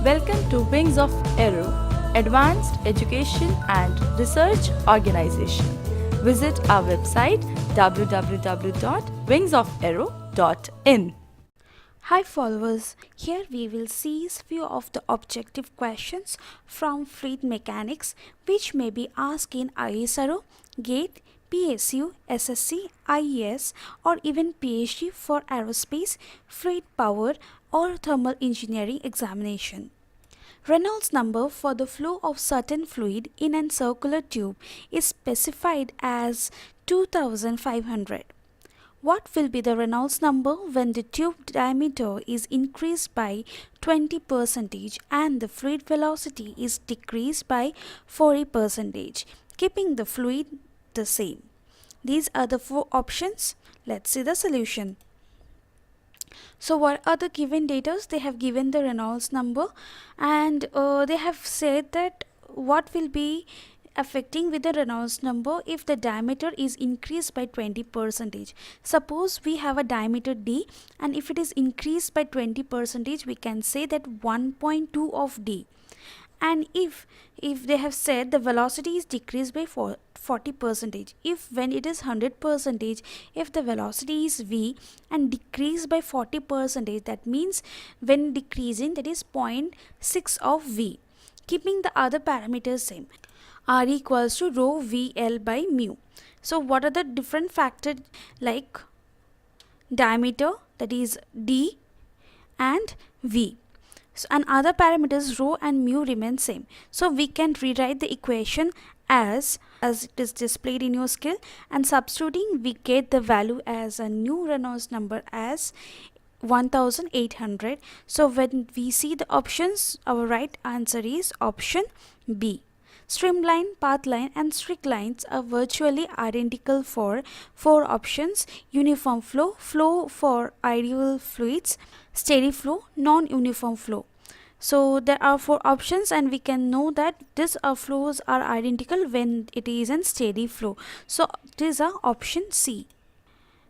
Welcome to Wings of Aero, Advanced Education and Research Organization. Visit our website www.wingsofaero.in. Hi followers, here we will see few of the objective questions from fluid mechanics which may be asked in ISRO, GATE, PSU, SSC, IES or even PhD for aerospace, fluid power or thermal engineering examination. Reynolds number for the flow of certain fluid in a circular tube is specified as 2500. What will be the Reynolds number when the tube diameter is increased by 20% and the fluid velocity is decreased by 40%, keeping the fluid the same? These are the four options. Let's see the solution. So what are the given data? They have given the Reynolds number and they have said that what will be affecting with the Reynolds number if the diameter is increased by 20%. Suppose we have a diameter D and if it is increased by 20%, we can say that 1.2 of D. And if they have said the velocity is decreased by 40%, if when it is 100%, if the velocity is v and decreased by 40%, that means when decreasing, that is 0.6 of v, keeping the other parameters same. R equals to rho VL by mu. So what are the different factors like diameter, that is D and V. So, and other parameters rho and mu remain same. So we can rewrite the equation as it is displayed in your skill, and substituting we get the value as a new Reynolds number as 1800. So when we see the options, our right answer is option B. Streamline, pathline and streaklines are virtually identical for four options: uniform flow, flow for ideal fluids, steady flow, non-uniform flow. So there are four options and we can know that these flows are identical when it is in steady flow. So these are option C.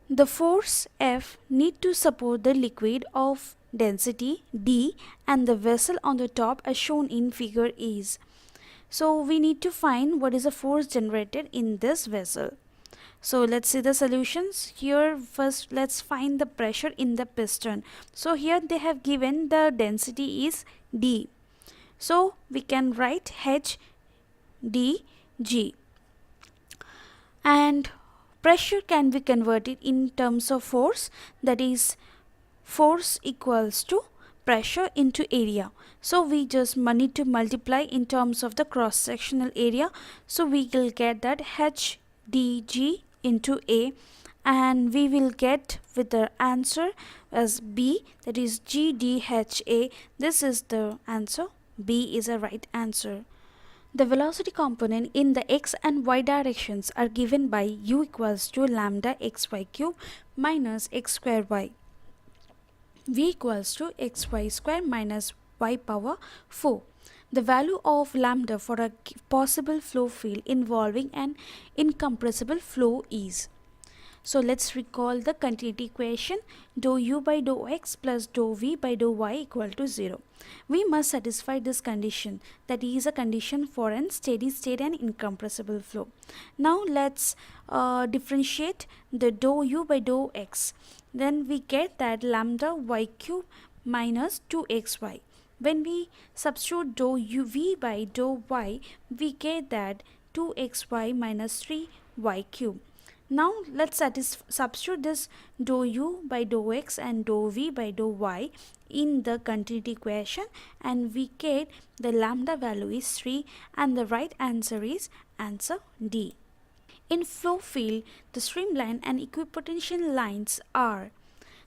The force F need to support the liquid of density D and the vessel on the top as shown in figure is. So we need to find what is the force generated in this vessel. So let's see the solutions. Here first let's find the pressure in the piston. So here they have given the density is D. So we can write H D G. And pressure can be converted in terms of force, that is force equals to pressure into area. So we just need to multiply in terms of the cross-sectional area. So we will get that H dg into A, and we will get with the answer as B, that is GdHA. This is the answer. B is a right answer. The velocity component in the x and y directions are given by u equals to lambda xy cube minus x square y. V equals to xy square minus y power 4. The value of lambda for a possible flow field involving an incompressible flow is. So let's recall the continuity equation: dou u by dou x plus dou v by dou y equal to 0. We must satisfy this condition, that is a condition for an steady state and incompressible flow. Now let's differentiate the dou u by dou x. Then we get that lambda y cube minus 2xy. When we substitute dou u v by dou y, we get that 2xy minus 3y cube. Now let's substitute this dou u by dou x and dou v by dou y in the continuity equation, and we get the lambda value is 3 and the right answer is answer D. In flow field, the streamline and equipotential lines are,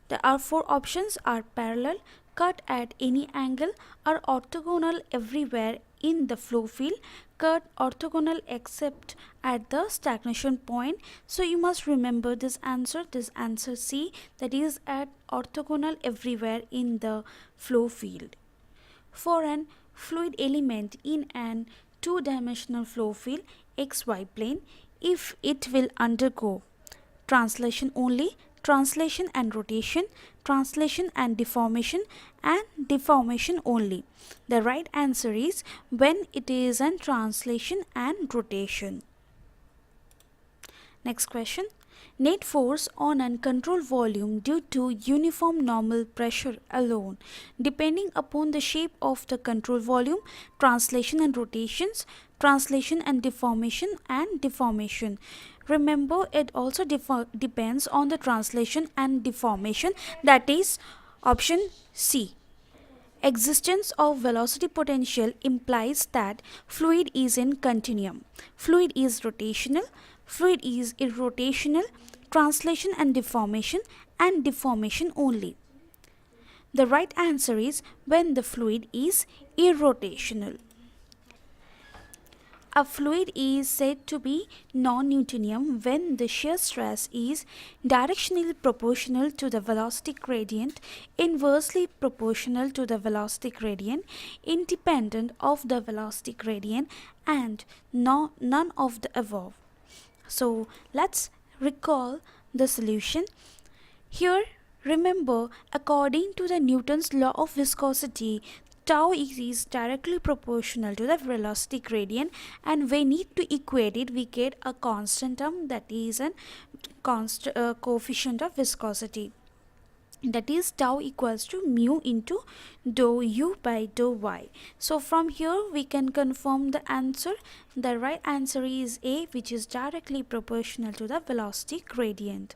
there are four options: are parallel, cut at any angle, are orthogonal everywhere in the flow field, cut orthogonal except at the stagnation point. So you must remember this answer C, that is at orthogonal everywhere in the flow field. For an fluid element in an two-dimensional flow field xy plane, if it will undergo translation only, translation and rotation, translation and deformation only. The right answer is when it is in translation and rotation. Next question. Net force on an control volume due to uniform normal pressure alone, depending upon the shape of the control volume, translation and rotations, translation and deformation. Remember, it also depends on the translation and deformation, that is option C. Existence of velocity potential implies that fluid is in continuum. Fluid is rotational, fluid is irrotational, translation and deformation only. The right answer is when the fluid is irrotational. A fluid is said to be non-Newtonian when the shear stress is directionally proportional to the velocity gradient, inversely proportional to the velocity gradient, independent of the velocity gradient, and none of the above. So let's recall the solution. Here, remember, according to the Newton's law of viscosity, tau is directly proportional to the velocity gradient, and we need to equate it. We get a constant term, that is a coefficient of viscosity, that is tau equals to mu into dou u by dou y. So from here we can confirm the answer. The right answer is A, which is directly proportional to the velocity gradient.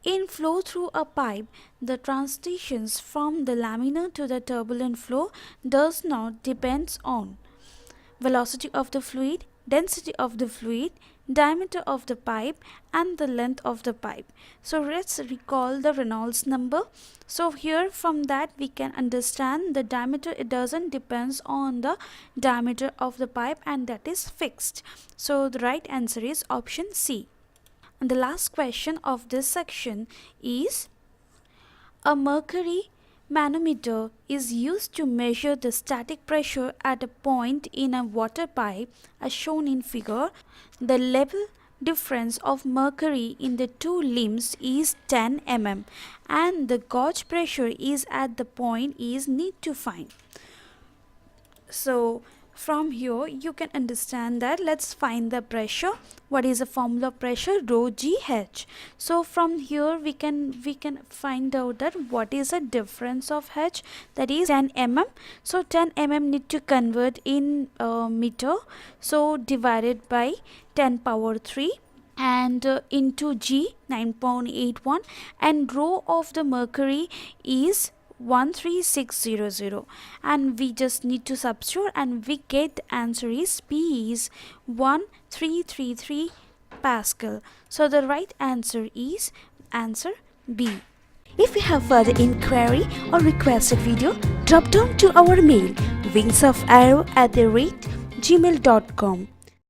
In flow through a pipe, the transitions from the laminar to the turbulent flow does not depend on velocity of the fluid, density of the fluid, diameter of the pipe, and the length of the pipe. So let's recall the Reynolds number. So here from that we can understand the diameter, it doesn't depends on the diameter of the pipe, and that is fixed. So the right answer is option C. And the last question of this section is: a mercury manometer is used to measure the static pressure at a point in a water pipe as shown in figure. The level difference of mercury in the two limbs is 10 mm and the gauge pressure is at the point is need to find. So from here you can understand that let's find the pressure. What is the formula of pressure? Rho GH. So from here we can find out that what is the difference of H, that is 10 mm. So 10 mm need to convert in meter, so divided by 10 power 3 and into G 9.81, and rho of the mercury is 13600, and we just need to substitute and we get the answer is P is 1333 Pascal. So the right answer is answer B. If you have further inquiry or requested video, drop down to our mail wingsofaero@gmail.com.